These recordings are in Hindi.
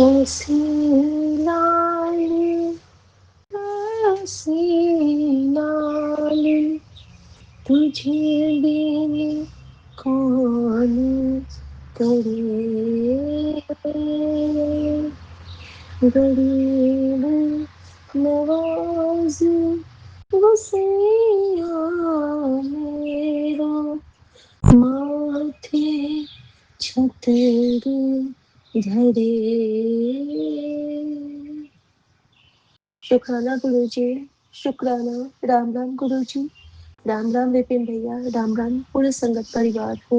ऐसी लाली ऐसी लाली तुझे देने कौन करे गरीब नवाज बसैया मेरा माथे छतर धरे। शुक्राना गुरुजी, शुक्राना। राम राम गुरुजी, राम राम विपिन भैया, राम राम पूरे संगत परिवार को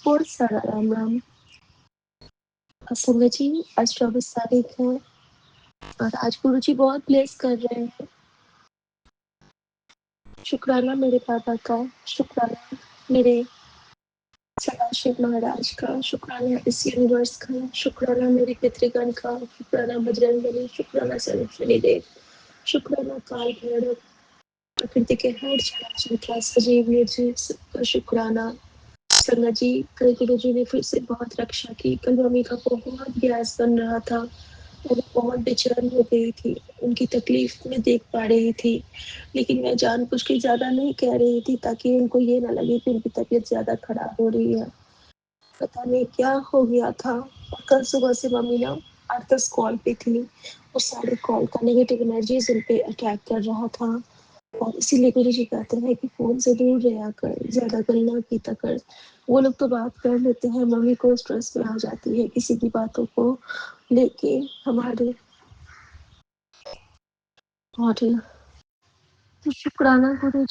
बहुत सारा राम राम। संगत जी आज 24 तारीख है और आज गुरुजी बहुत ब्लेस कर रहे हैं। शुक्राना मेरे पापा का, शुक्राना मेरे सदाशिव महाराज का, शुक्राना इस यूनिवर्स का, शुक्राना मेरे पितृगण का, शुक्राना बजरंगबली, शुक्राना सरस्वती देव, शुक्राना काल भैरव, प्रकृति के हर चराचर का सजीव निर्जीव सबका शुक्राना। संगत जी कल गुरु जी ने फिर से बहुत रक्षा की। कल मम्मी का बहुत गैस बन रहा था और वो बहुत बेचैन हो गई थी, उनकी तकलीफ में देख पा रही थी, लेकिन मैं जानबूझ के ज्यादा नहीं कह रही थी ताकि उनको ये ना लगे कि उनकी तबीयत ज्यादा खराब हो रही है। पता नहीं क्या हो गया था। और कल सुबह से मम्मी ना 8-10 कॉल पे थी और सारे कॉल का नेगेटिव एनर्जीज उन पे अटैक कर रहा था और इसीलिए गुरु जी कहते हैं कि फोन से दूर रहा कर, ज्यादा गल्ला पीता कर। वो लोग तो बात कर लेते हैं, मम्मी को स्ट्रेस में आ जाती है किसी की बातों को लेके हमारे। और तो शुक्राना गुरु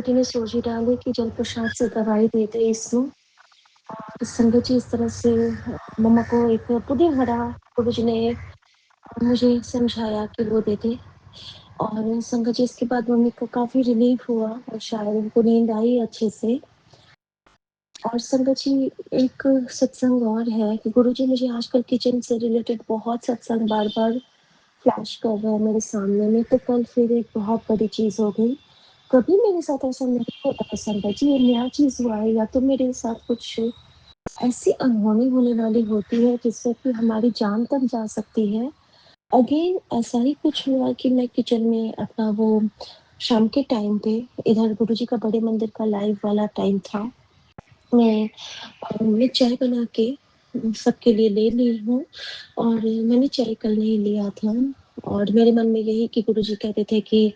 जी ने सोची डाली कि जल प्रसाद से दवाई देते इसको। और संगत जी इस तरह से मम्मा को एक पुदीन हरा गुरु जी ने मुझे समझाया कि वो देते। और संगत जी इसके बाद मम्मी को काफी रिलीफ हुआ और शायद उनको नींद आई अच्छे से। और संगत जी एक सत्संग और है कि गुरुजी मुझे आजकल किचन से रिलेटेड बहुत सत्संग बार बार फ्लैश कर रहे हैं मेरे सामने में। तो कल फिर एक बहुत बड़ी चीज हो गई। कभी मेरे साथ ऐसा नहीं होता संगत जी, ये नया चीज हुआ है या तो मेरे साथ कुछ ऐसी अनहोनी होने वाली होती है जिससे कि हमारी जान तक जा सकती है। अगेन ऐसा ही कुछ हुआ कि मैं किचन में अपना वो शाम के टाइम पे इधर गुरुजी का बड़े मंदिर का लाइव वाला टाइम था। मैं चाय बना के सबके लिए ले ली हूँ और मैंने चाय कल नहीं लिया था। और मेरे मन में यही कि गुरुजी कहते थे कि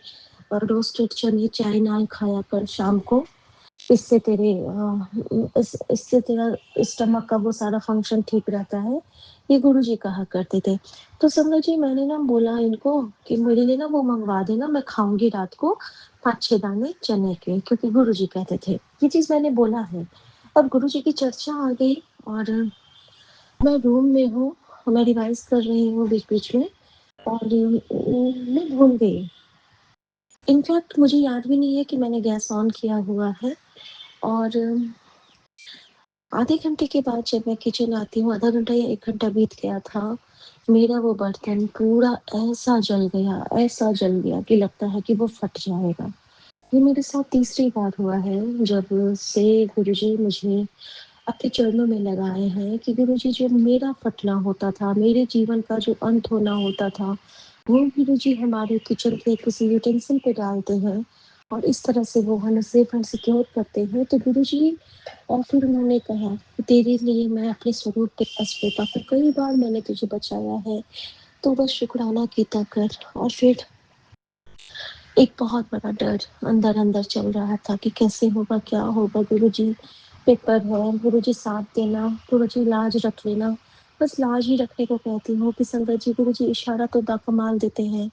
रोस्टेड चने चाय नाल खाया कर शाम को, इससे तेरे इससे तेरा स्टमक का वो सारा फंक्शन ठीक रहता है। ये गुरुजी कहा करते थे। तो संगत जी मैंने ना बोला इनको कि मेरे लिए ना वो मंगवा देना, मैं खाऊंगी रात को 5-6 दाने चने के, क्योंकि गुरुजी कहते थे। ये चीज मैंने बोला है। अब गुरुजी की चर्चा आ गई और मैं रूम में हूँ, मैं रिवाइज कर रही हूँ बीच बीच में और मैं भूल गई। इनफैक्ट मुझे याद भी नहीं है कि मैंने गैस ऑन किया हुआ है। और आधे घंटे के बाद जब मैं किचन आती हूँ, आधा घंटा या 1 घंटा बीत गया था, मेरा वो बर्तन पूरा ऐसा जल गया कि लगता है कि वो फट जाएगा। ये मेरे साथ तीसरी बार हुआ है जब से गुरुजी मुझे अपने चरणों में लगाए हैं कि गुरुजी जो मेरा फटना होता था, मेरे जीवन का जो अंत होना होता था, वो गुरुजी हमारे किचन के किसी यूटेंसिल पे डालते हैं और इस तरह से वो हमें सेफ एंड सिक्योर करते हैं। तो गुरुजी और फिर उन्होंने कहा कि तेरे लिए मैं अपने स्वरूप के पास होता हूँ, कई बार मैंने तुझे बचाया है, तो बस शुक्राना कीता कर। और फिर एक बहुत बड़ा डर अंदर अंदर चल रहा था कि कैसे होगा, क्या होगा। गुरुजी पेपर है, गुरुजी साथ देना, गुरुजी लाज रख लेना। बस लाज ही रखने को कहती हूँ कि संगत जी गुरुजी इशारा तो कमाल देते हैं।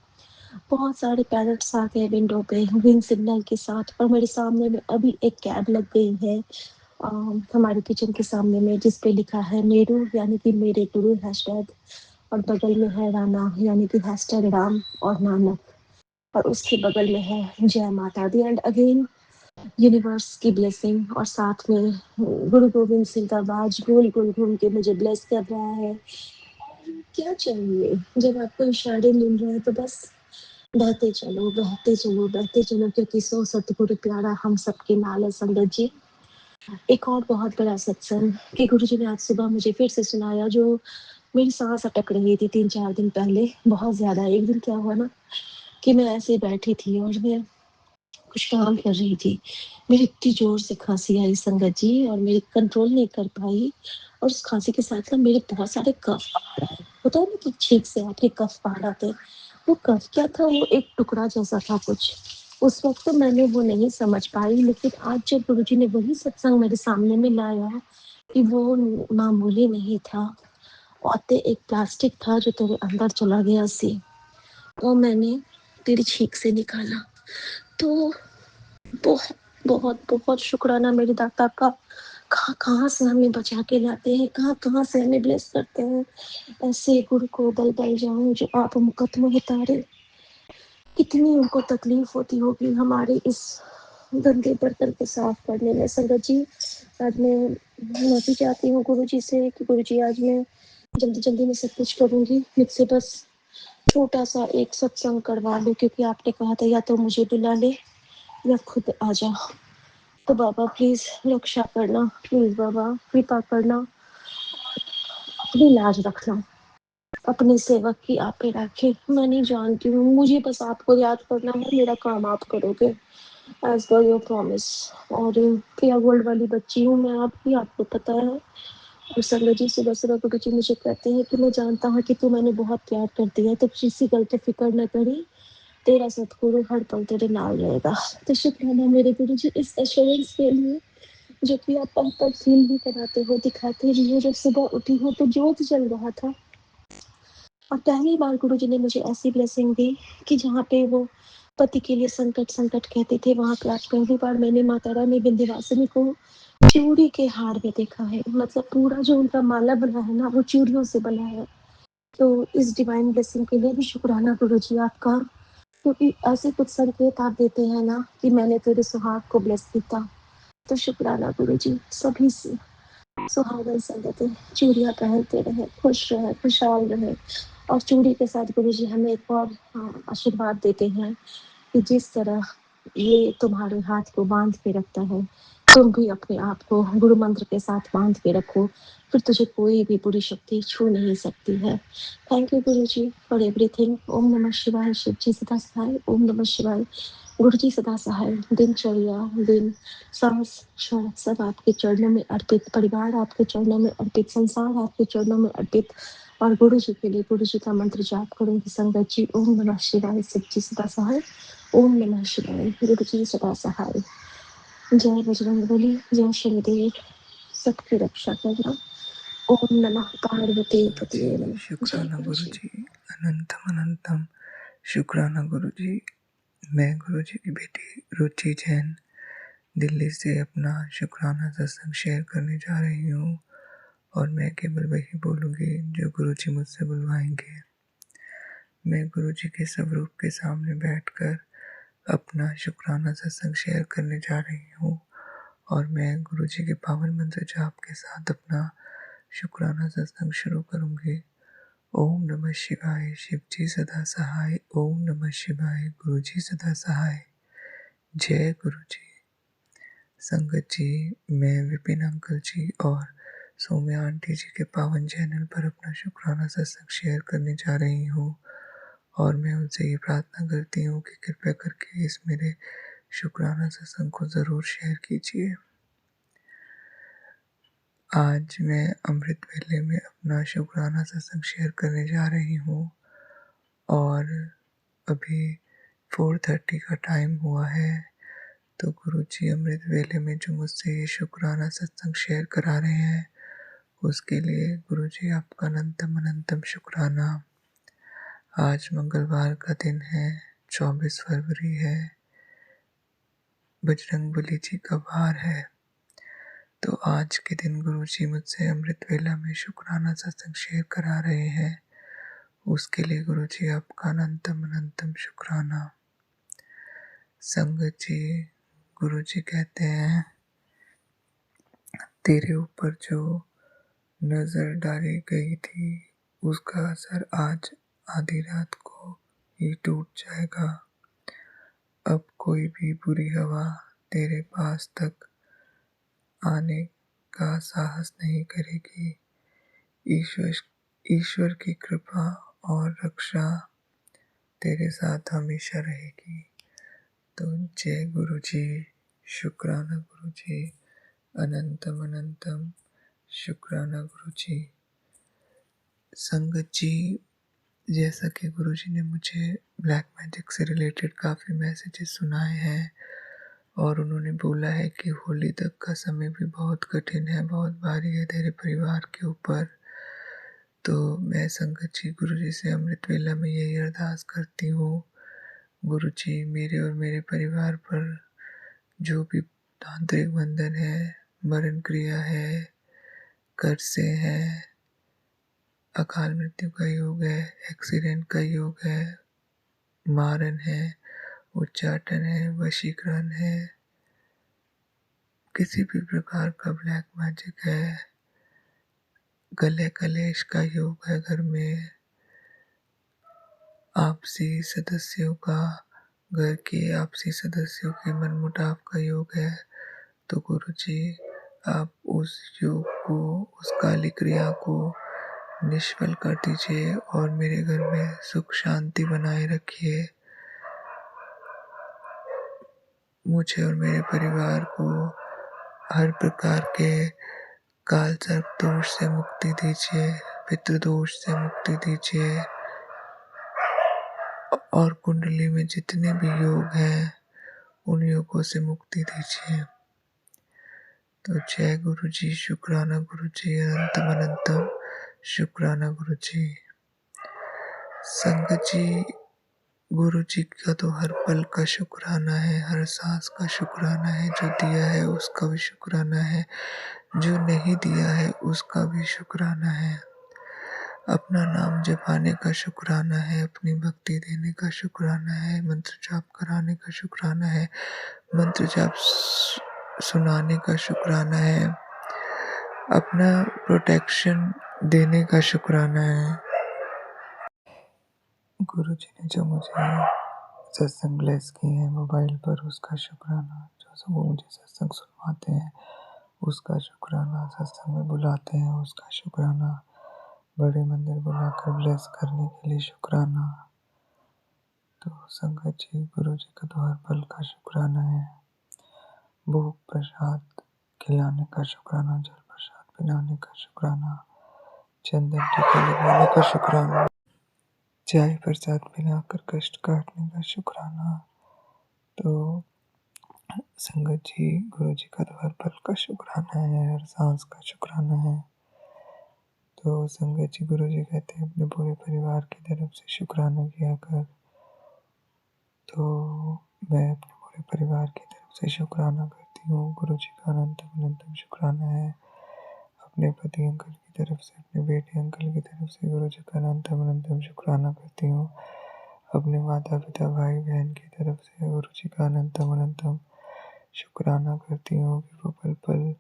बहुत सारे पैरट्स आ गए विंडो पे ग्रीन सिग्नल के साथ और मेरे सामने में अभी एक कैब लग गई है हमारे किचन के सामने में, जिस पे लिखा है मेरू यानी कि मेरे गुरु हैशटैग, और बगल में है राना यानी कि हैशटैग राम और नानक, और उसके बगल में है जय माता दी एंड अगेन यूनिवर्स की ब्लेसिंग, और साथ में गुरु गोविंद सिंह का बाज गोल गोल घूम के मुझे ब्लेस कर रहा है। क्या चाहिए जब आपको इशारे मिल रहे हैं तो बस बहते चलो बहते चलो बहते चलो, क्योंकि सो सतगुरु प्यारा हम सबके नाल है संगत जी। एक और बहुत बड़ा सत्संग कि गुरु जी ने आज सुबह मुझे फिर से सुनाया, जो मेरी साँस अटक रही थी 3-4 दिन पहले, बहुत ज़्यादा। एक दिन क्या हुआ ना कि मैं ऐसे ही बैठी थी और मैं कुछ काम कर रही थी। मेरी इतनी ज़ोर से खाँसी आई संगत जी, और मेरी कंट्रोल नहीं कर पाई, और उस खाँसी के साथ ना मेरे बहुत सारे कफ बाहर आए। होता है ना कि छींक से आपके कफ बाहर आते हैं। वो कफ क्या था, वो एक टुकड़ा जैसा था कुछ। उस वक़्त तो मैंने वो नहीं समझ पाई, लेकिन आज जब गुरुजी ने वही सत्संग मेरे सामने में लाया कि वो मामूली नहीं था, और ते एक प्लास्टिक था जो तेरे अंदर चला गया सी, और मैंने तेरी छींक से निकाला। तो बहुत, बहुत, बहुत शुक्राना मेरे दाता का। कहाँ-कहाँ से हमें बचा के लाते हैं, कहाँ-कहाँ से हमें ब्लेस करते हैं। ऐसे गुरु को बल-बल जाऊँ जो आप मुकद्दमे उतारे। कितनी उनको तकलीफ होती होगी हमारे इस गंदे बर्तन को साफ करने में। संगत जी, आज मैं माफ़ी चाहती हूँ गुरुजी से कि गुरुजी आज मैं जल्दी-जल्दी में सब कुछ करूँगी। मुझसे बस छोटा-सा एक सत्संग करवा लो, क्योंकि आपने कहा था या तो मुझे बुला ले या खुद आ जा। तो बाबा प्लीज़ रक्षा करना, प्लीज़ बाबा कृपा करना, अपनी लाज रखना, अपने सेवक की आप पे राखें। मैं नहीं जानती हूँ, मुझे बस आपको याद करना है, मेरा काम आप करोगे एज़ पर योर प्रॉमिस। और प्रिया गोल्ड वाली बच्ची हूँ मैं आपकी, आपको पता है। और संगत जी सुबह-सुबह गुरुजी मुझे कहते हैं कि मैं जानता हूँ कि तू मैंने बहुत प्यार करती है, तो किसी गल की फ़िक्र ना करी, तेरा सतगुरु हर पल तेरे नाल रहेगा। तो शुक्राना मेरे गुरुजी इस एश्योरेंस के लिए, जो कि आप पल-पल फ़ील भी कराते हो, दिखाते भी हो। जब सुबह उठी हूँ तो जोत जल रहा था, और पहली बार गुरुजी ने मुझे ऐसी ब्लेसिंग दी कि जहाँ पे वो पति के लिए संकट संकट कहते थे, वहाँ पे आज पहली बार मैंने माता रानी विंध्यवासिनी को चूड़ी के हार में देखा है। मतलब पूरा जो उनका माला बना है ना, वो चूड़ियों से बना है। तो इस डिवाइन ब्लेसिंग के लिए भी शुक्राना गुरुजी आपका, क्योंकि ऐसे कुछ संकेत आप देते हैं ना कि मैंने तेरे सुहाग को ब्लेस किया। तो शुक्राना गुरुजी, सभी से सुहागन संगति चूड़ियाँ पहनते रहें, खुश रहें, खुशहाल रहें। और चूड़ी के साथ गुरुजी हमें एक और आशीर्वाद देते हैं कि जिस तरह ये तुम्हारे हाथ को बांध के रखता है, तुम भी अपने आप को गुरु मंत्र के साथ बांध के रखो, फिर तुझे कोई भी बुरी शक्ति छू नहीं सकती है। Thank you Guruji for everything. ओम नमः शिवाय। शिव जी सदा सहाय। ओम नमः शिवाय। गुरुजी सदा सहाय। दिनचर्या, दिन, सांस, क्षण सब आपके चरणों में अर्पित, परिवार आपके चरणों में अर्पित, संसार आपके चरणों में अर्पित। और गुरुजी के लिए गुरुजी का मंत्र जाप करूँगी संगत जी। ओम नमः शिवाय। शिव जी सदा सहाय। ओम नमः शिवाय। गुरुजी सदा सहाय। जय बजरंगबली, जय शनिदेव, सबकी रक्षा करना। ओम नमः पार्वती गुरुजी, पतिये नमः। जय शुक्राना गुरुजी। गुरुजी, अनंतम अनंतम शुक्राना गुरुजी। मैं गुरुजी की बेटी रुचि जैन दिल्ली से अपना शुक्राना सत्संग शेयर करने जा रही हूँ, और मैं केवल वही बोलूँगी जो गुरुजी मुझसे बुलवाएंगे। मैं गुरुजी के स्वरूप के सामने बैठकर अपना शुक्राना सत्संग शेयर करने जा रही हूँ, और मैं गुरुजी के पावन मंत्र जाप के साथ अपना शुक्राना सत्संग शुरू करूँगी। ओम नमः शिवाय। शिव जी सदा सहाय। ओम नमः शिवाय। गुरु जी सदा सहाय। जय गुरु जी। संगत जी, मैं विपिन अंकल जी और सौम्या आंटी जी के पावन चैनल पर अपना शुक्राना सत्संग शेयर करने जा रही हूँ, और मैं उनसे ये प्रार्थना करती हूँ कि कृपया करके इस मेरे शुक्राना सत्संग को ज़रूर शेयर कीजिए। आज मैं अमृत वेले में अपना शुक्राना सत्संग शेयर करने जा रही हूँ, और अभी 4:30 का टाइम हुआ है। तो गुरुजी अमृत वेले में जो मुझसे ये शुक्राना सत्संग शेयर करा रहे हैं, उसके लिए गुरुजी आपका अनंतम अनंतम शुक्राना। आज मंगलवार का दिन है, 24 फरवरी है, बजरंगबली जी का वार है। तो आज के दिन गुरुजी मुझसे अमृत वेला में शुक्राना सत्संग शेयर करा रहे हैं, उसके लिए गुरुजी आपका अनंतम अनंतम शुक्राना। संगत जी, गुरुजी कहते हैं, तेरे ऊपर जो नज़र डाली गई थी उसका असर आज आधी रात को ही टूट जाएगा। अब कोई भी बुरी हवा तेरे पास तक आने का साहस नहीं करेगी। ईश्वर ईश्वर की कृपा और रक्षा तेरे साथ हमेशा रहेगी। तो जय गुरु जी, शुक्राना गुरु जी, अनंतम अनंतम शुक्राना गुरु जी। संगत जी, जैसा कि गुरु जी ने मुझे ब्लैक मैजिक से रिलेटेड काफ़ी मैसेजेस सुनाए हैं और उन्होंने बोला है कि होली तक का समय भी बहुत कठिन है, बहुत भारी है तेरे परिवार के ऊपर। तो मैं संगत जी गुरु जी से अमृत वेला में यही अरदास करती हूँ, गुरु जी मेरे और मेरे परिवार पर जो भी तांत्रिक बंधन है, मरण क्रिया है, कर्से हैं, अकाल मृत्यु का योग है, एक्सीडेंट का योग है, मारन है, उच्चाटन है, वशीकरण है, किसी भी प्रकार का ब्लैक मैजिक है, गले कलेश का योग है, घर में आपसी सदस्यों का, घर के आपसी सदस्यों के मनमुटाव का योग है, तो गुरु जी आप उस योग को, उस काली क्रिया को निष्फल कर दीजिए और मेरे घर में सुख शांति बनाए रखिए। मुझे और मेरे परिवार को हर प्रकार के काल सर्प दोष से मुक्ति दीजिए, पितृदोष से मुक्ति दीजिए और कुंडली में जितने भी योग हैं उन योगों से मुक्ति दीजिए। तो जय गुरु जी, शुक्राना गुरु जी, अनंतम अनंतम शुक्राना गुरु जी। संगत जी, गुरु जी का तो हर पल का शुक्राना है, हर सांस का शुक्राना है, जो दिया है उसका भी शुक्राना है, जो नहीं दिया है उसका भी शुक्राना है। अपना नाम जपाने का शुक्राना है, अपनी भक्ति देने का शुक्राना है, मंत्र जाप कराने का शुक्राना है, मंत्र जाप सुनाने का शुक्राना है, अपना प्रोटेक्शन देने का शुक्राना है। गुरु जी ने जो मुझे सत्संग ब्लेस किए हैं मोबाइल पर उसका शुक्राना, जो सब मुझे सत्संग सुनवाते हैं उसका शुक्राना, सत्संग में बुलाते हैं उसका शुक्राना, बड़े मंदिर बुलाकर ब्लेस करने के लिए शुक्राना। तो संगत जी, गुरु जी का तो हर पल का शुक्राना है, भोग प्रसाद खिलाने का शुक्राना, जल प्रसाद पिलाने का शुक्राना, चंदन टीका लगाने का शुक्राना, चाय प्रसाद पिलाकर कष्ट काटने का शुक्राना। तो संगत जी, गुरु जी का तो हर पल का शुक्राना है, हर सांस का शुक्राना है। तो संगत जी, गुरु जी कहते हैं अपने पूरे परिवार की तरफ से शुक्राना किया कर। तो मैं अपने पूरे परिवार की तरफ से शुक्राना करती हूँ। गुरु जी का अनंतम अनंतम शुक्राना है। अपने पति अंकल की तरफ से, अपने बेटे अंकल की तरफ से गुरु जी का अनंतम अनंतम शुक्राना करती हूँ। अपने माता पिता भाई बहन की तरफ से गुरु जी का अनंतम अनंतम शुक्राना करती हूँ कि वो पल पल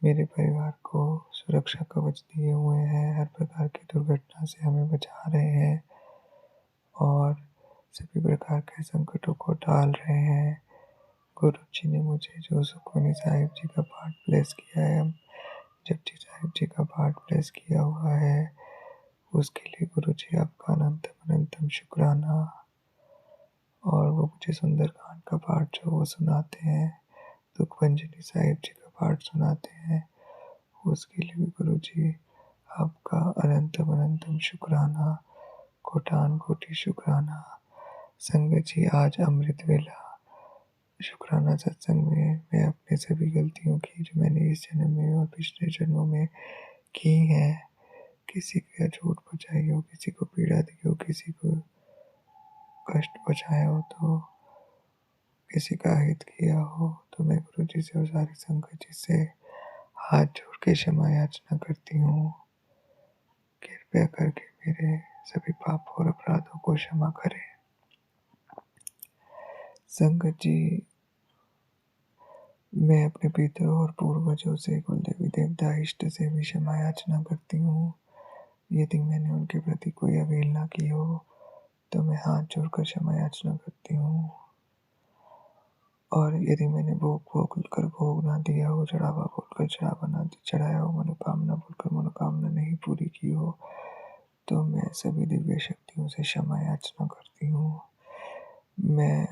मेरे परिवार को सुरक्षा कवच दिए हुए हैं, हर प्रकार की दुर्घटना से हमें बचा रहे हैं और सभी प्रकार के संकटों को टाल रहे हैं। गुरु जी ने मुझे जो सुखमनी साहिब जी का पाठ ब्लेस किया है, जपजी साहिब जी का पाठ ब्लेस किया हुआ है, उसके लिए गुरु जी आपका अनंतम अनंतम शुक्राना। और वो मुझे सुंदरकांड का पाठ जो वो सुनाते हैं, दुखभंजनी साहिब जी का पाठ सुनाते हैं, उसके लिए भी गुरु जी आपका अनंतम अनंतम शुक्राना, कोटान कोटि शुक्राना। संगत जी, आज अमृत वेला शुक्राना सत्संग में मैं अपने सभी गलतियों की जो मैंने इस जन्म में और पिछले जन्मों में की हैं, किसी का झूठ पहुँचाई हो, किसी को पीड़ा दी हो, किसी को कष्ट पहुँचाया हो, तो किसी का हित किया हो, तो मैं गुरु जी से और सारी संगत जी से हाथ जोड़ के क्षमा याचना करती हूँ। कृपया करके मेरे सभी पाप और अपराधों को क्षमा करें। संगत जी, मैं अपने पितरों और पूर्वजों से, कुल देवी देवता इष्ट से भी क्षमा याचना करती हूँ। यदि मैंने उनके प्रति कोई अवहेलना की हो तो मैं हाथ जोड़कर क्षमा याचना करती हूँ। और यदि मैंने भोग ना दिया हो, चढ़ावा बोलकर चढ़ावा ना चढ़ाया हो, मनोकामना बोलकर मनोकामना नहीं पूरी की हो, तो मैं सभी दिव्य शक्तियों से क्षमा याचना करती हूँ। मैं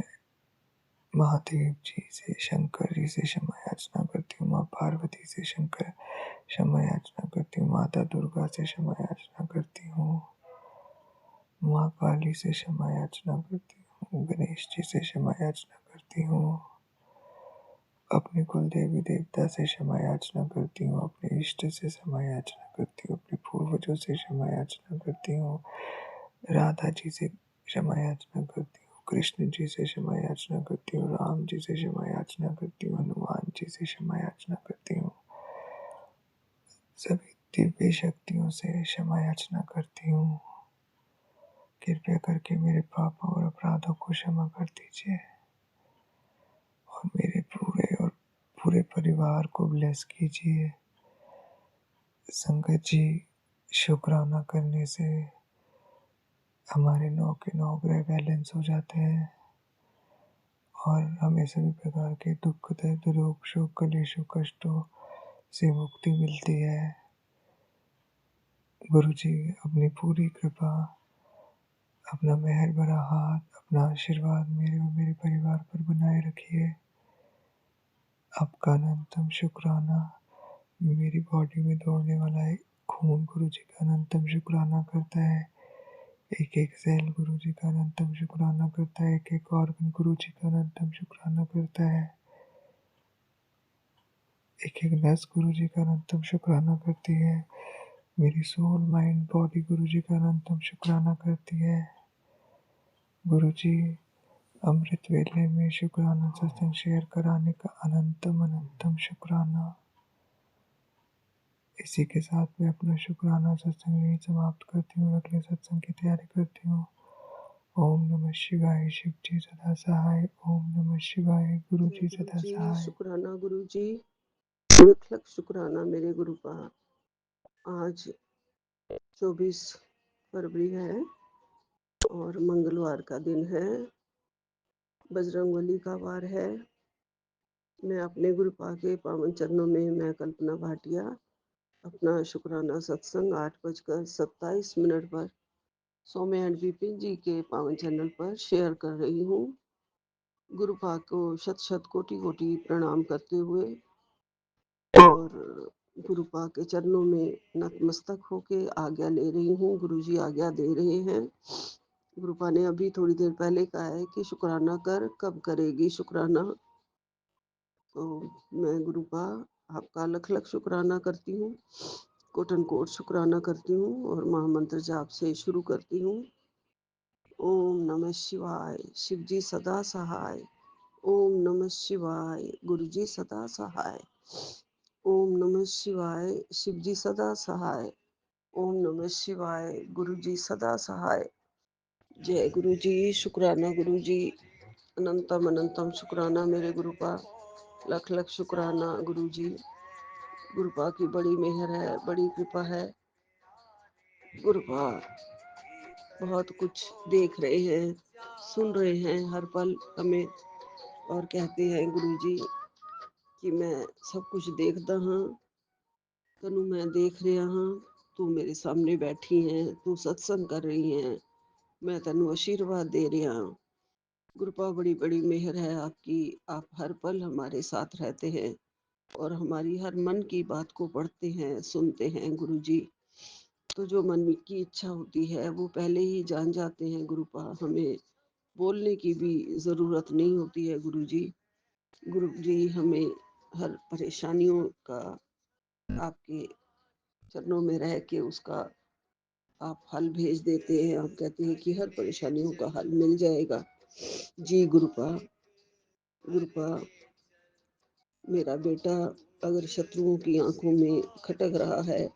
महादेव जी से, शंकर जी से क्षमा याचना करती हूँ। माँ पार्वती से शंकर क्षमा याचना करती हूँ। माता दुर्गा से क्षमा याचना करती हूँ। माँ काली से क्षमा याचना करती हूँ। गणेश जी से क्षमा याचना करती हूँ। अपने कुल देवी देवता से क्षमा याचना करती हूँ। अपने इष्ट से क्षमा याचना करती हूँ। अपने पूर्वजों से क्षमा याचना करती हूँ। राधा जी से क्षमा याचना करती हूँ। कृष्ण जी से क्षमा याचना करती हूँ। राम जी से क्षमा याचना करती हूँ। हनुमान जी से क्षमा याचना करती हूँ। सभी दिव्य शक्तियों से क्षमा याचना करती हूँ। कृपया करके मेरे पापों और अपराधों को क्षमा कर दीजिए और मेरे पूरे परिवार को ब्लेस कीजिए। संगत जी, शुक्राना करने से हमारे 9 के 9 ग्रह बैलेंस हो जाते हैं और हमें सभी प्रकार के दुख, दर्द, रोग, शोक, कलेशों, कष्टों से मुक्ति मिलती है। गुरु जी अपनी पूरी कृपा, अपना मेहर भरा हाथ, अपना आशीर्वाद मेरे और मेरे परिवार पर बनाए रखिए। आपका अनंतम शुक्राना। मेरी बॉडी में दौड़ने वाला है खून गुरु जी का अनंतम शुक्राना करता है। एक एक सेल गुरु जी का अनंतम शुक्राना करता है। एक एक ऑर्गन गुरु जी का अनंतम शुक्राना करता है। एक एक नस गुरु जी का अनंतम शुक्राना करती है। मेरी सोल, माइंड, बॉडी गुरु जी का अनंतम शुक्राना करती है। गुरु जी अमृत वेले में शुक्राना सत्संग शेयर कराने का अनंतम अनंतम शुक्राना। इसी के साथ मैं अपना शुक्राना सत्संग यही समाप्त करती हूँ और अगले सत्संग की तैयारी करती हूँ। ओम नमः शिवाय। शिव जी सदा सहाय। ओम नमः शिवाय। गुरु जी सदा सहाय। शुक्राना गुरु जी, लख लख शुक्राना मेरे गुरु का। आज 24 फरवरी है और मंगलवार का दिन है, बजरंगबली का वार है। मैं अपने गुरु के पावन चरणों में मैं कल्पना भाटिया अपना शुक्राना सत्संग 8:27 पर सौम्य एंड विपिन जी के पावन चैनल पर शेयर कर रही हूँ। गुरु को शत शत कोटि कोटि प्रणाम करते हुए और गुरु के चरणों में नतमस्तक होके आज्ञा ले रही हूँ। गुरु जी आज्ञा दे रहे हैं। गुरुपा ने अभी थोड़ी देर पहले कहा है कि शुक्राना कर, कब करेगी शुक्राना। तो मैं गुरुपा आपका लख लख शुक्राना करती हूँ, कोटन कोट शुक्राना करती हूँ और महामंत्र जाप से शुरू करती हूँ। ओम नमः शिवाय। शिव जी सदा सहाय। ओम नमः शिवाय। गुरु जी सदा सहाय। ओम नमः शिवाय। शिव जी सदा सहाय। ओम नमः शिवाय। गुरु जी सदा सहाय। जय गुरु जी। शुक्राना गुरु जी। अनंतम अनंतम शुक्राना मेरे गुरु का। लख लख शुक्राना गुरु जी। गुरुपा की बड़ी मेहर है, बड़ी कृपा है। गुरुपा बहुत कुछ देख रहे हैं, सुन रहे हैं हर पल हमें और कहते हैं गुरु जी कि मैं सब कुछ देखता हाँ, तनु मैं देख रहा हाँ, तू मेरे सामने बैठी है, तू सत्संग कर रही है, मैं तनु आशीर्वाद दे रहा हूँ। गुरुपा बड़ी बड़ी मेहर है आपकी। आप हर पल हमारे साथ रहते हैं और हमारी हर मन की बात को पढ़ते हैं, सुनते हैं गुरु जी। तो जो मन की इच्छा होती है वो पहले ही जान जाते हैं गुरुपा। हमें बोलने की भी ज़रूरत नहीं होती है गुरु जी। गुरु जी हमें हर परेशानियों का आपके चरणों में रह के उसका आप हल भेज देते हैं। आप कहते हैं कि हर परेशानियों का हल मिल जाएगा। जी गुरुपा। गुरुपा मेरा बेटा अगर शत्रुओं की आंखों में खटक रहा है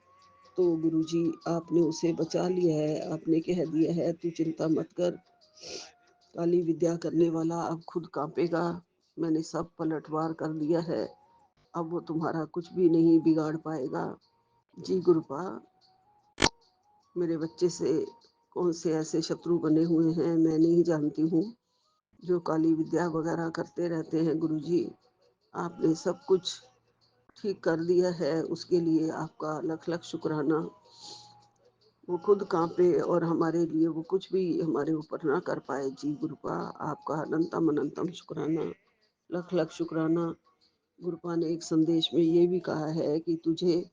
तो गुरुजी आपने उसे बचा लिया है। आपने कह दिया है तू चिंता मत कर, काली विद्या करने वाला अब खुद कांपेगा। मैंने सब पलटवार कर दिया है, अब वो तुम्हारा कुछ भी नहीं बिगाड़ पाएगा। जी गुरुपा मेरे बच्चे से कौन से ऐसे शत्रु बने हुए हैं मैं नहीं जानती हूँ, जो काली विद्या वगैरह करते रहते हैं। गुरुजी आपने सब कुछ ठीक कर दिया है, उसके लिए आपका लख लख शुक्राना। वो खुद कांपे और हमारे लिए वो कुछ भी हमारे ऊपर ना कर पाए। जी गुरुपा, आपका अनंतम अनंतम शुक्राना, लख लख शुक्राना। गुरुपा ने एक संदेश में ये भी कहा है कि तुझे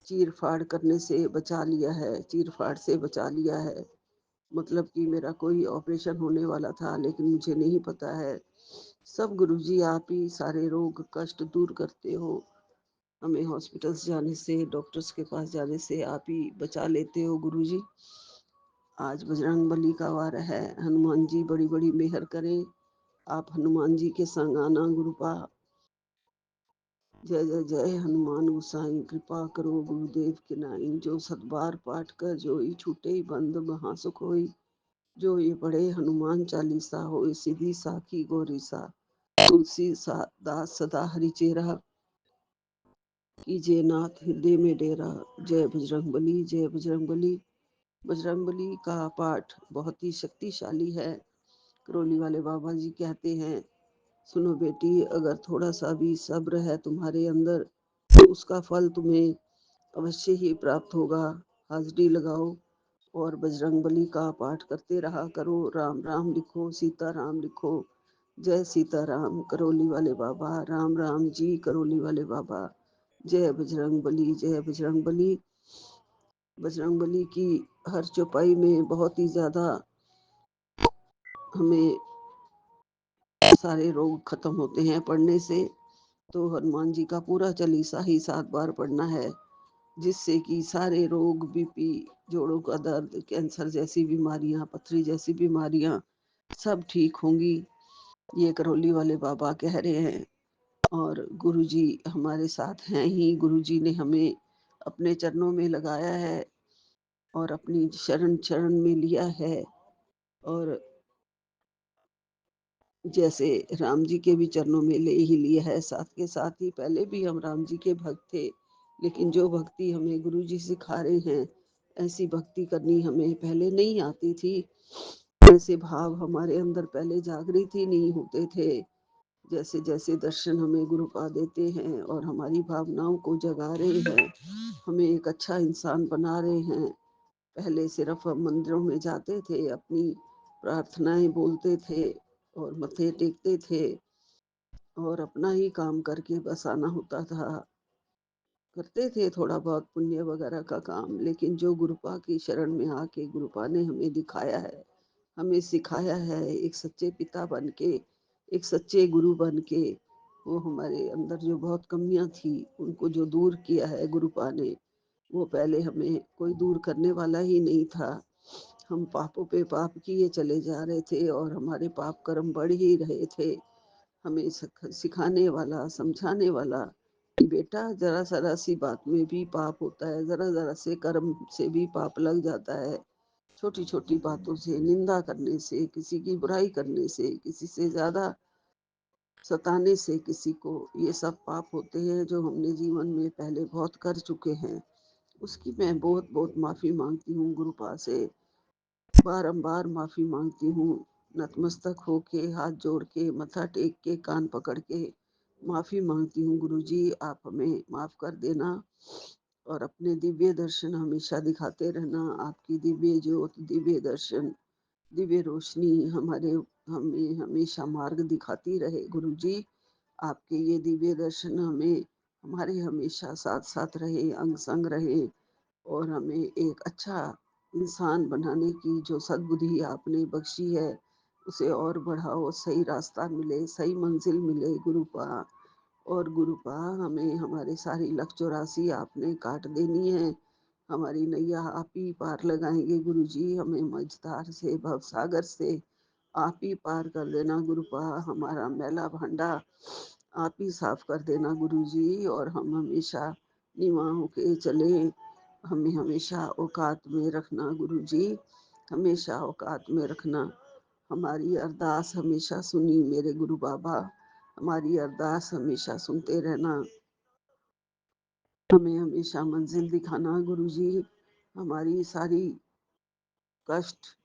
चीर फाड़ करने से बचा लिया है, चीर फाड़ से बचा लिया है। मतलब कि मेरा कोई ऑपरेशन होने वाला था लेकिन मुझे नहीं पता है। सब गुरुजी आप ही सारे रोग कष्ट दूर करते हो। हमें हॉस्पिटल्स जाने से, डॉक्टर्स के पास जाने से आप ही बचा लेते हो गुरुजी। आज बजरंग बली का वार है, हनुमान जी बड़ी बड़ी मेहर करें। आप हनुमान जी के संग आना गुरुपा। जय जय जय हनुमान गोसाई, कृपा करो गुरुदेव के नाई। जो सतबार पाठ कर जो ही छूटे बंद महासुख होई। जो ये पढ़े हनुमान चालीसा होई सीधी साखी गौरी सा। तुलसी सा दास सदा हरि चेरा, कीजिए नाथ हृदय में डेरा। जय बजरंग बली, जय बजरंग बली। बजरंग बली का पाठ बहुत ही शक्तिशाली है। करौली वाले बाबा जी कहते हैं, सुनो बेटी, अगर थोड़ा सा भी सब्र है तुम्हारे अंदर तो उसका फल तुम्हें अवश्य ही प्राप्त होगा। हाजरी लगाओ और बजरंग बली का पाठ करते रहा करो। राम राम लिखो, सीता राम लिखो। जय सीता राम करौली वाले बाबा, राम राम जी करौली वाले बाबा। जय बजरंग बली, जय बजरंग बली। बजरंग बली की हर चौपाई में बहुत ही ज्यादा हमें सारे रोग खत्म होते हैं पढ़ने से। तो हनुमान जी का पूरा चालीसा ही 7 बार पढ़ना है, जिससे कि सारे रोग, बीपी, जोड़ों का दर्द, कैंसर जैसी बीमारियां, पथरी जैसी बीमारियां सब ठीक होंगी। ये करौली वाले बाबा कह रहे हैं और गुरुजी हमारे साथ हैं ही। गुरुजी ने हमें अपने चरणों में लगाया है और अपनी शरण शरण में लिया है। और जैसे राम जी के भी चरणों में ले ही लिया है, साथ के साथ ही पहले भी हम राम जी के भक्त थे, लेकिन जो भक्ति हमें गुरु जी सिखा रहे हैं, ऐसी भक्ति करनी हमें पहले नहीं आती थी। ऐसे भाव हमारे अंदर पहले जागृत ही नहीं होते थे। जैसे जैसे दर्शन हमें गुरु पा देते हैं और हमारी भावनाओं को जगा रहे हैं, हमें एक अच्छा इंसान बना रहे हैं। पहले सिर्फ हम मंदिरों में जाते थे, अपनी प्रार्थनाएं बोलते थे और मत्थे टेकते थे और अपना ही काम करके बस आना होता था। करते थे थोड़ा बहुत पुण्य वगैरह का काम, लेकिन जो गुरुपा की शरण में आके गुरुपा ने हमें दिखाया है, हमें सिखाया है, एक सच्चे पिता बन के, एक सच्चे गुरु बन के, वो हमारे अंदर जो बहुत कमियां थी उनको जो दूर किया है गुरुपा ने, वो पहले हमें कोई दूर करने वाला ही नहीं था। हम पापों पे पाप किए चले जा रहे थे और हमारे पाप कर्म बढ़ ही रहे थे। हमें सिखाने वाला, समझाने वाला कि बेटा जरा जरा सी बात में भी पाप होता है, जरा जरा से कर्म से भी पाप लग जाता है। छोटी छोटी बातों से, निंदा करने से, किसी की बुराई करने से, किसी से ज्यादा सताने से किसी को, ये सब पाप होते हैं जो हमने जीवन में पहले बहुत कर चुके हैं। उसकी मैं बहुत बहुत माफी मांगती हूँ गुरुपा से, बारंबार माफी मांगती हूँ। नतमस्तक होके, हाथ जोड़ के, मत्था टेक के, कान पकड़ के माफी मांगती हूँ। गुरुजी आप हमें माफ कर देना और अपने दिव्य दर्शन हमेशा दिखाते रहना। आपकी दिव्य ज्योत, दिव्य दर्शन, दिव्य रोशनी हमारे हमें हमेशा मार्ग दिखाती रहे। गुरुजी आपके ये दिव्य दर्शन हमें हमारे हमेशा साथ साथ रहे, अंग संग रहे और हमें एक अच्छा इंसान बनाने की जो सद्बुद्धि आपने बख्शी है उसे और बढ़ाओ, सही रास्ता मिले, सही मंजिल मिले गुरुपा। और गुरुपा हमें हमारे सारी लख चौरासी आपने काट देनी है, हमारी नैया आप ही पार लगाएंगे गुरुजी। हमें मझधार से, भवसागर से आप ही पार कर देना गुरुपा। हमारा मैला भांडा आप ही साफ कर देना गुरुजी और हम हमेशा निवा होके चले। हमें हमेशा औकात में रखना गुरुजी, हमेशा औकात में रखना। हमारी अरदास हमेशा सुनी मेरे गुरु बाबा, हमारी अरदास हमेशा सुनते रहना। हमें हमेशा मंजिल दिखाना गुरुजी। हमारी सारी कष्ट,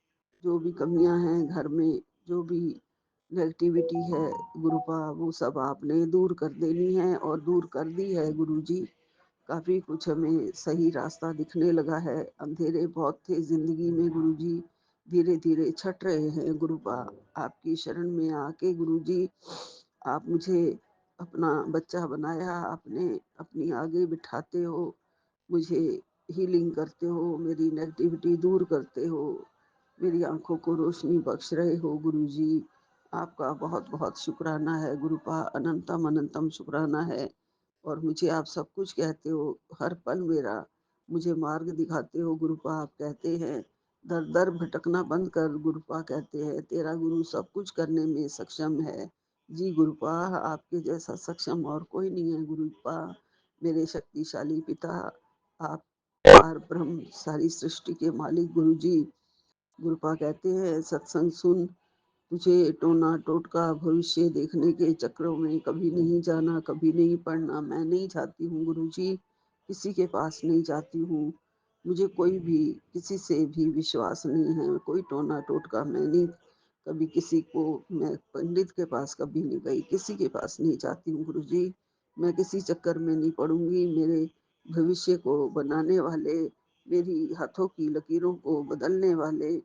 जो भी कमियां हैं घर में, जो भी नेगेटिविटी है गुरुपा, वो सब आपने दूर कर देनी है और दूर कर दी है गुरुजी। काफ़ी कुछ हमें सही रास्ता दिखने लगा है। अंधेरे बहुत थे ज़िंदगी में गुरुजी, धीरे-धीरे छँट रहे हैं गुरुपा। आपकी शरण में आके गुरुजी, आप मुझे अपना बच्चा बनाया, आपने अपनी आगे बिठाते हो, मुझे हीलिंग करते हो, मेरी नेगेटिविटी दूर करते हो, मेरी आँखों को रोशनी बख्श रहे हो गुरुजी। आपका बहुत-बहुत शुकराना है गुरुपा, अनंतम अनंतम शुकराना है। और मुझे आप सब कुछ कहते हो, हर पल मेरा मुझे मार्ग दिखाते हो गुरुपा। आप कहते हैं, दर-दर भटकना बंद कर गुरुपा, कहते हैं तेरा गुरु सब कुछ करने में सक्षम है। जी गुरुपा, आपके जैसा सक्षम और कोई नहीं है गुरुपा। मेरे शक्तिशाली पिता, आप पारब्रह्म सारी सृष्टि के मालिक गुरुजी। गुरुपा कहते हैं, सत्संग सुन, तुझे टोना टोटका भविष्य देखने के चक्रों में कभी नहीं जाना, कभी नहीं पढ़ना। मैं नहीं चाहती हूँ गुरुजी, किसी के पास नहीं जाती हूँ। मुझे कोई भी किसी से भी विश्वास नहीं है, कोई टोना टोटका मैं नहीं, कभी किसी को, मैं पंडित के पास कभी नहीं गई, किसी के पास नहीं जाती हूँ गुरुजी। मैं किसी चक्कर में नहीं पड़ूंगी। मेरे भविष्य को बनाने वाले, मेरी हाथों की लकीरों को बदलने वाले,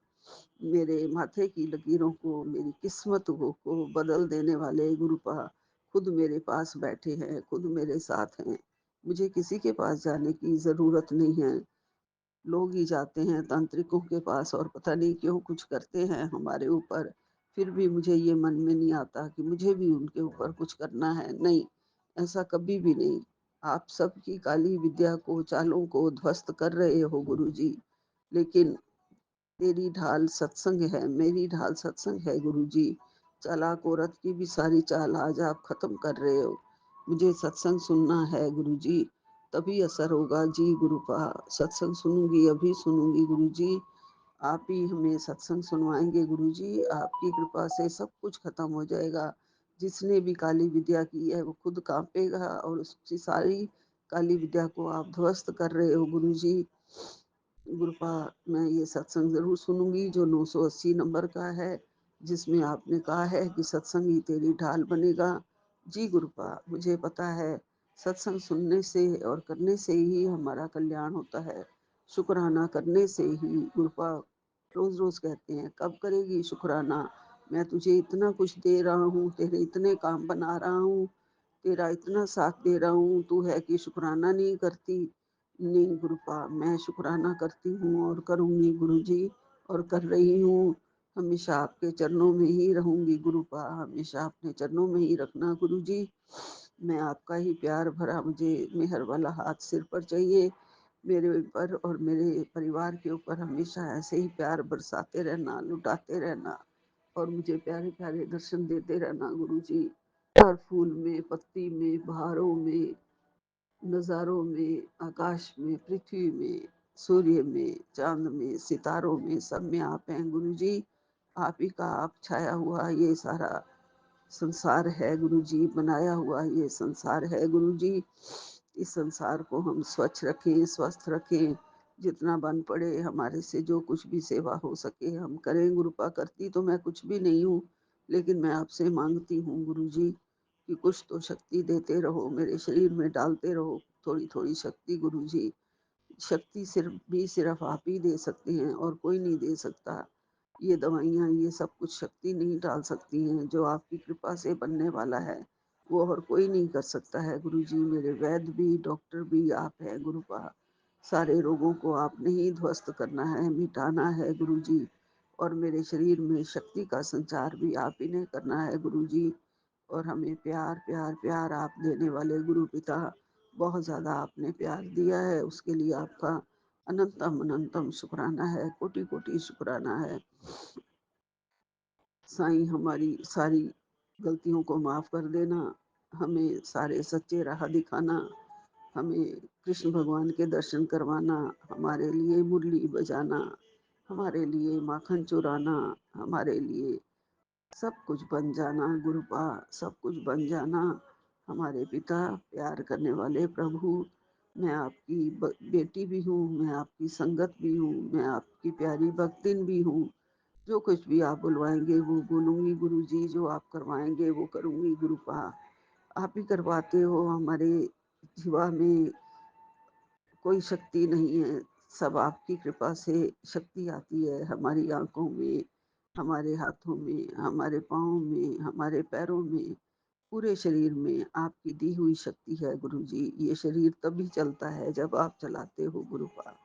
मेरे माथे की लकीरों को, मेरी किस्मत को बदल देने वाले गुरुपा खुद मेरे पास बैठे हैं, खुद मेरे साथ हैं। मुझे किसी के पास जाने की ज़रूरत नहीं है। लोग ही जाते हैं तांत्रिकों के पास और पता नहीं क्यों कुछ करते हैं हमारे ऊपर। फिर भी मुझे ये मन में नहीं आता कि मुझे भी उनके ऊपर कुछ करना है। नहीं, ऐसा कभी भी नहीं। आप सबकी काली विद्या को, चालों को ध्वस्त कर रहे हो गुरुजी। लेकिन तेरी ढाल सत्संग है, मेरी ढाल सत्संग है गुरुजी। चालाक औरत की भी सारी चाल आज आप खत्म कर रहे हो। मुझे सत्संग सुनना है गुरुजी, तभी असर होगा। जी गुरुपा, सत्संग सुनूंगी, अभी सुनूंगी गुरुजी। आप ही हमें सत्संग सुनवाएंगे गुरुजी। आपकी कृपा से सब कुछ खत्म हो जाएगा। जिसने भी काली विद्या की है वो खुद कांपेगा, और उसकी सारी काली विद्या को आप ध्वस्त कर रहे हो गुरुजी। गुरुपा, मैं ये सत्संग ज़रूर सुनूंगी जो 980 नंबर का है, जिसमें आपने कहा है कि सत्संग ही तेरी ढाल बनेगा। जी गुरुपा, मुझे पता है सत्संग सुनने से और करने से ही हमारा कल्याण होता है। शुक्राना करने से ही गुरुपा। रोज रोज कहते हैं कब करेगी शुक्राना, मैं तुझे इतना कुछ दे रहा हूँ, तेरे इतने काम बना रहा हूँ, तेरा इतना साथ दे रहा हूँ, तू है कि शुक्राना नहीं करती। नहीं गुरुपा, मैं शुक्राना करती हूँ और करूँगी गुरुजी, और कर रही हूँ। हमेशा आपके चरणों में ही रहूँगी गुरुपा, हमेशा अपने चरणों में ही रखना गुरुजी। मैं आपका ही प्यार भरा, मुझे मेहर वाला हाथ सिर पर चाहिए, मेरे ऊपर और मेरे परिवार के ऊपर हमेशा ऐसे ही प्यार बरसाते रहना, लुटाते रहना, और मुझे प्यारे प्यारे दर्शन देते रहना गुरुजी। हर फूल में, पत्ती में, बहारों में, नज़ारों में, आकाश में, पृथ्वी में, सूर्य में, चाँद में, सितारों में, सब में आप हैं गुरुजी। आप ही का आप छाया हुआ ये सारा संसार है गुरुजी, बनाया हुआ ये संसार है गुरुजी। इस संसार को हम स्वच्छ रखें, स्वस्थ रखें, जितना बन पड़े हमारे से जो कुछ भी सेवा हो सके हम करें गुरुपा। करती तो मैं कुछ भी नहीं हूँ, लेकिन मैं आपसे मांगती हूँ गुरुजी कि कुछ तो शक्ति देते रहो, मेरे शरीर में डालते रहो थोड़ी थोड़ी शक्ति गुरुजी। शक्ति सिर्फ आप ही दे सकते हैं और कोई नहीं दे सकता। ये दवाइयाँ, ये सब कुछ शक्ति नहीं डाल सकती हैं। जो आपकी कृपा से बनने वाला है वो और कोई नहीं कर सकता है गुरुजी। मेरे वैद्य भी, डॉक्टर भी आप है गुरुपा। सारे रोगों को आपने ही ध्वस्त करना है, मिटाना है गुरुजी। और मेरे शरीर में शक्ति का संचार भी आप ही ने करना है गुरुजी। और हमें प्यार प्यार प्यार आप देने वाले गुरु पिता, बहुत ज़्यादा आपने प्यार दिया है, उसके लिए आपका अनंतम अनंतम शुक्राना है, कोटि कोटि शुक्राना है। साईं, हमारी सारी गलतियों को माफ़ कर देना, हमें सारे सच्चे राह दिखाना, हमें कृष्ण भगवान के दर्शन करवाना, हमारे लिए मुरली बजाना, हमारे लिए माखन चुराना, हमारे लिए सब कुछ बन जाना गुरुपा, सब कुछ बन जाना। हमारे पिता, प्यार करने वाले प्रभु, मैं आपकी बेटी भी हूँ, मैं आपकी संगत भी हूँ, मैं आपकी प्यारी भक्तिन भी हूँ। जो कुछ भी आप बुलवाएंगे वो बोलूँगी गुरुजी, जो आप करवाएंगे वो करूँगी गुरुपा। आप ही करवाते हो हमारे जीवा में कोई शक्ति नहीं है, सब आपकी कृपा से शक्ति आती है हमारी आँखों में, हमारे हाथों में, हमारे पाँव में, हमारे पैरों में, पूरे शरीर में आपकी दी हुई शक्ति है गुरुजी। ये शरीर तभी चलता है जब आप चलाते हो गुरुपाद।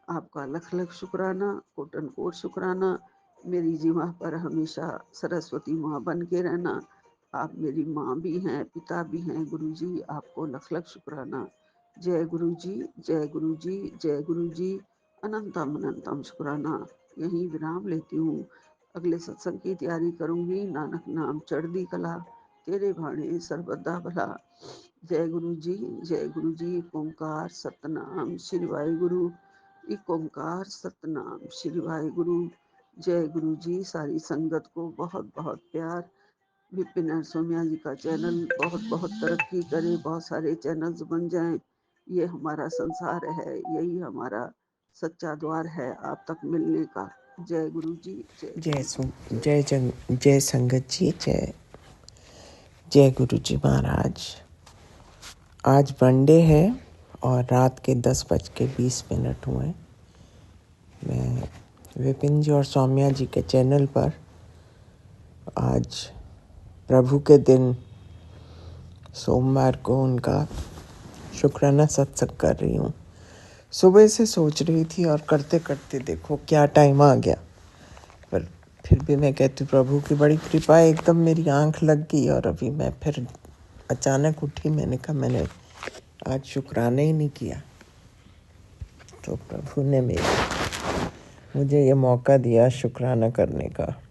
आपका लख लख शुक्राना, कोटन कोट शुक्राना। मेरी जीवा पर हमेशा सरस्वती माँ बन के रहना। आप मेरी माँ भी हैं, पिता भी हैं गुरुजी। आपको लख लख शुक्राना। जय गुरु जी, जय गुरु जी, जय गुरु जी। अनंतम अनंतम शुक्राना। यहीं विराम लेती हूँ। अगले सत्संग की तैयारी करूंगी। नानक नाम चढ़दी कला, तेरे भाणे सर्वदा भला। जय गुरु जी, जय गुरु जी। ओंकार सतनाम श्री वाहिगुरु। एक ओंकार सतनाम श्री वाहिगुरु। जय गुरु जी। सारी संगत को बहुत बहुत प्यार। विपिन और सोम्या जी का चैनल बहुत बहुत तरक्की करे, बहुत सारे चैनल्स बन जाएं। ये हमारा संसार है, यही हमारा सच्चा द्वार है आप तक मिलने का। जय गुरु जी, जय जय गुरु जी, जय जय गुरु जंग जय संगत जी, जय जय गुरु जी महाराज। आज मंडे है और रात के 10:20 हुए। मैं विपिन जी और सौम्या जी के चैनल पर आज प्रभु के दिन सोमवार को उनका शुक्राना सत्संग कर रही हूँ। सुबह से सोच रही थी और करते करते देखो क्या टाइम आ गया, पर फिर भी मैं कहती हूँ प्रभु की बड़ी कृपा है। एकदम मेरी आंख लग गई और अभी मैं फिर अचानक उठी। मैंने कहा मैंने आज शुक्राना ही नहीं किया, तो प्रभु ने मुझे ये मौका दिया शुक्राना करने का।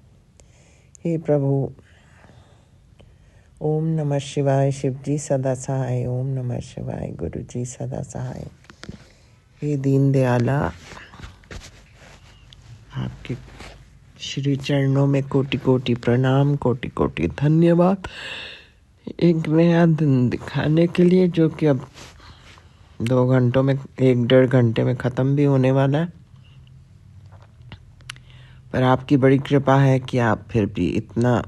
हे प्रभु, ओम नमः शिवाय। शिव जी सदा सहाय। ओम नमः शिवाय। गुरु जी सदा सहाय। हे दीन दयाला, आपके श्री चरणों में कोटि कोटि प्रणाम, कोटि कोटि धन्यवाद। एक नया दिन दिखाने के लिए, जो कि अब 2 घंटों में 1-1.5 घंटे में ख़त्म भी होने वाला है। पर आपकी बड़ी कृपा है कि आप फिर भी इतना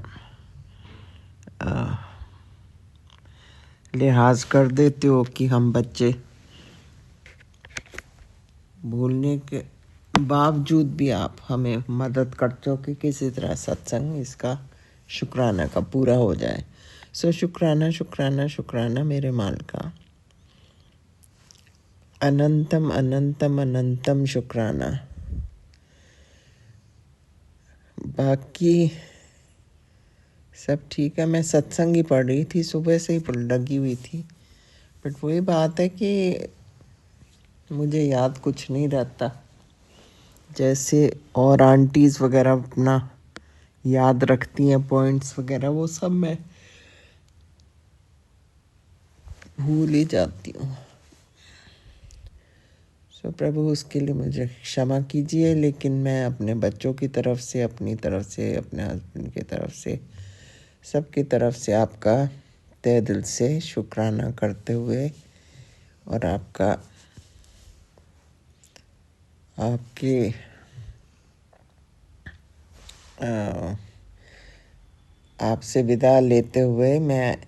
लिहाज कर देते हो कि हम बच्चे भूलने के बावजूद भी आप हमें मदद करते हो कि किसी तरह सत्संग इसका शुक्राना का पूरा हो जाए। सो शुक्राना शुक्राना शुक्राना मेरे माल का। अनंतम अनंतम अनंतम शुक्राना। बाकी सब ठीक है। मैं सत्संग ही पढ़ रही थी, सुबह से ही लगी हुई थी, बट वही बात है कि मुझे याद कुछ नहीं रहता। जैसे और आंटीज़ वगैरह अपना याद रखती हैं पॉइंट्स वगैरह, वो सब मैं भूल ही जाती हूँ। सो प्रभु उसके लिए मुझे क्षमा कीजिए, लेकिन मैं अपने बच्चों की तरफ से, अपनी तरफ से, अपने हस्बैंड की तरफ से, सबकी तरफ से आपका तहे दिल से शुक्राना करते हुए और आपके आपसे विदा लेते हुए मैं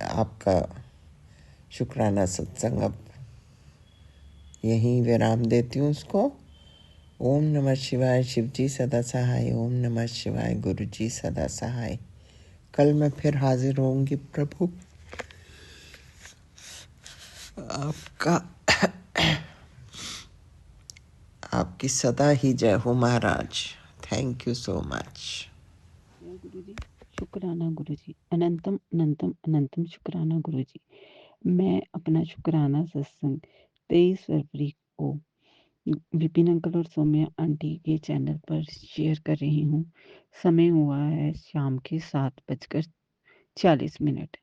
आपका शुक्राना सत्संग अब यहीं विराम देती हूँ उसको। ओम नमः शिवाय। शिव जी सदा सहाय। ओम नमः शिवाय। गुरु जी सदा सहाय। कल मैं फिर हाजिर होंगी प्रभु। आपका आपकी सदा ही जय हो महाराज। Thank you so much. जय गुरु जी। शुक्राना गुरु जी। अनंतम अनंतम अनंतम शुक्राना गुरु जी। मैं अपना शुक्राना सत्संग 23 फरवरी को विपिन अंकल और सौम्या आंटी के चैनल पर शेयर कर रही हूँ। समय हुआ है शाम के 7:40।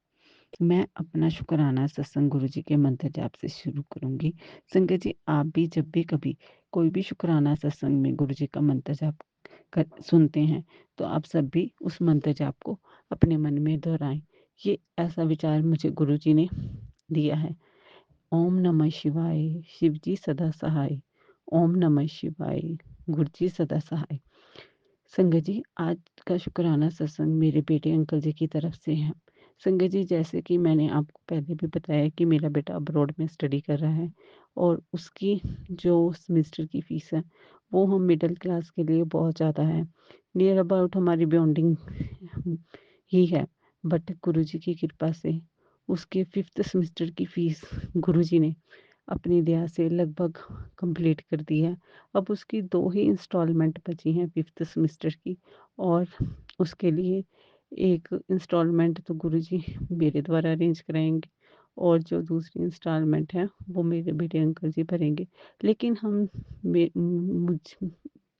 मैं अपना शुक्राना सत्संग गुरु जी के मंत्र जाप से शुरू करूंगी। संगत जी, आप भी जब भी कभी कोई भी शुक्राना सत्संग में गुरु जी का मंत्र जाप सुनते हैं, तो आप सब भी उस मंत्र जाप को अपने मन में दोहराएं। ये ऐसा विचार मुझे गुरु जी ने दिया है। ओम नमः शिवाय। शिव जी सदा सहाय। ओम नमः शिवाय। गुरु जी सदा सहाय। संगत जी, आज का शुक्राना सत्संग मेरे बेटे अंकल जी की तरफ से है। संगत जी, जैसे कि मैंने आपको पहले भी बताया कि मेरा बेटा अब्रॉड में स्टडी कर रहा है और उसकी जो सेमेस्टर की फ़ीस है, वो हम मिडल क्लास के लिए बहुत ज़्यादा है। नियर अबाउट हमारी बॉन्डिंग ही है। बट गुरुजी की कृपा से उसके 5th सेमेस्टर की फ़ीस गुरुजी ने अपनी दया से लगभग कंप्लीट कर दी है। अब उसकी 2 ही इंस्टॉलमेंट बची हैं 5th सेमेस्टर की, और उसके लिए एक इंस्टॉलमेंट तो गुरुजी मेरे द्वारा अरेंज कराएँगे और जो दूसरी इंस्टॉलमेंट है वो मेरे बेटे अंकल जी भरेंगे। लेकिन हम मे मुझ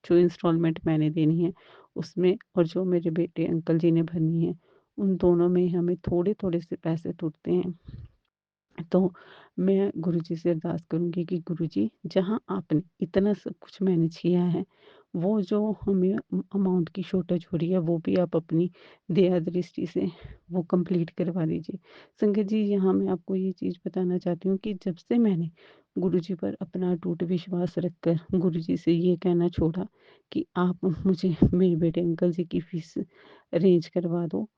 जो इंस्टॉलमेंट मैंने देनी है उसमें और जो मेरे बेटे अंकल जी ने भरनी है, उन दोनों में हमें थोड़े-थोड़े से पैसे टूटते हैं। तो मैं गुरुजी से अरदास करूँगी कि गुरुजी, जहाँ आपने इतना सब कुछ मैनेज किया है, वो जो हमें अमाउंट की शॉर्टेज हो रही है, वो भी आप अपनी दया दृष्टि से वो कंप्लीट करवा दीजिए। संगत जी, यहाँ मैं आपको ये चीज़ बताना चाहती हूँ कि जब से मैंने गुरुजी पर अपना अटूट विश्वास रखकर गुरुजी से ये कहना छोड़ा कि आप मुझे मेरे बेटे अंकल जी की फ़ीस अरेंज करवा दो।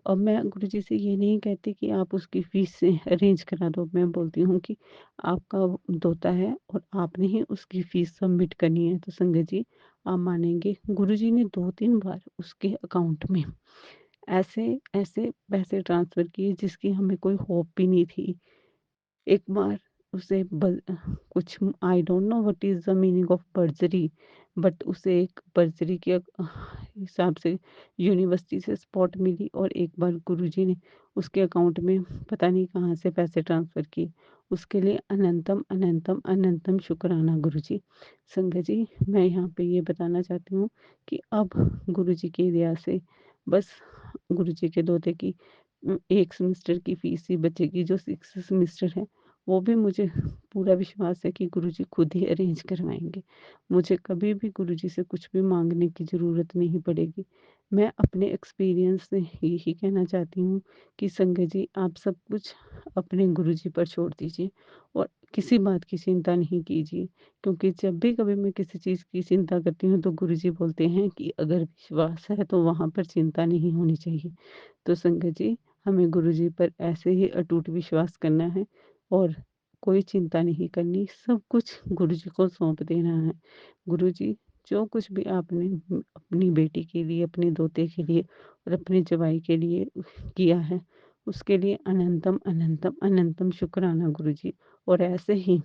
अब मैं गुरुजी से ये नहीं कहती कि आप उसकी फ़ीस से अरेंज करा दो, मैं बोलती हूँ कि आपका वो दोता है और आपने ही उसकी फ़ीस सबमिट करनी है। तो संगत जी, आप मानेंगे, गुरुजी ने 2-3 बार उसके अकाउंट में ऐसे पैसे ट्रांसफ़र किए जिसकी हमें कोई होप भी नहीं थी। एक बार उसे कुछ, I don't know what is the meaning of बर्जरी, बट उसे एक बर्जरी के हिसाब से यूनिवर्सिटी से स्पॉट मिली, और एक बार गुरुजी ने उसके अकाउंट में पता नहीं कहाँ से पैसे ट्रांसफ़र किए। उसके लिए अनंतम, अनंतम, अनंतम शुक्राना गुरुजी। संगत जी, मैं यहाँ पे ये बताना चाहती हूँ कि अब गुरुजी की दया से बस गुरुजी के दोते की 1 सेमेस्टर की फ़ीस ही बचेगी, जो 6th सेमेस्टर है, वो भी मुझे पूरा विश्वास है कि गुरुजी खुद ही अरेंज करवाएँगे। मुझे कभी भी गुरुजी से कुछ भी माँगने की ज़रूरत नहीं पड़ेगी। मैं अपने एक्सपीरियंस से यही कहना चाहती हूँ कि संगत जी, आप सब कुछ अपने गुरुजी पर छोड़ दीजिए और किसी बात की चिंता नहीं कीजिए, क्योंकि जब भी कभी मैं किसी चीज़ की चिंता करती हूँ तो गुरुजी बोलते हैं कि अगर विश्वास है तो वहाँ पर चिंता नहीं होनी चाहिए। तो संगत जी, हमें गुरुजी पर ऐसे ही अटूट विश्वास करना है और कोई चिंता नहीं करनी, सब कुछ गुरुजी को सौंप देना है। गुरुजी, जो कुछ भी आपने अपनी बेटी के लिए, अपने दोते के लिए और अपने जवाई के लिए किया है, उसके लिए अनंतम, अनंतम, अनंतम शुक्राना गुरुजी। और ऐसे ही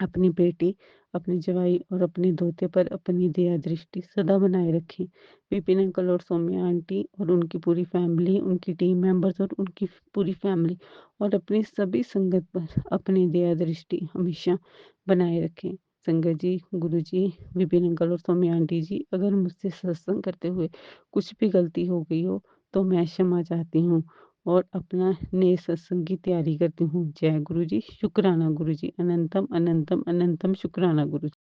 अपनी बेटी, अपने जवाई और अपने दोते पर अपनी दया दृष्टि सदा बनाए रखें। विपिन अंकल और सौम्या आंटी और उनकी पूरी फैमिली, उनकी टीम मेंबर्स और उनकी पूरी फैमिली और अपनी सभी संगत पर अपनी दया दृष्टि हमेशा बनाए रखें। संगत जी, गुरु जी, विपिन अंकल और सौम्या आंटी जी, अगर मुझसे सत्संग करते हुए कुछ भी गलती हो गई हो तो मैं क्षमा चाहती हूँ और अपना नए सत्संग की तैयारी करती हूँ। जय गुरु जी, शुक्राना गुरु जी, अनंतम, अनंतम, अनंतम शुक्राना गुरु जी।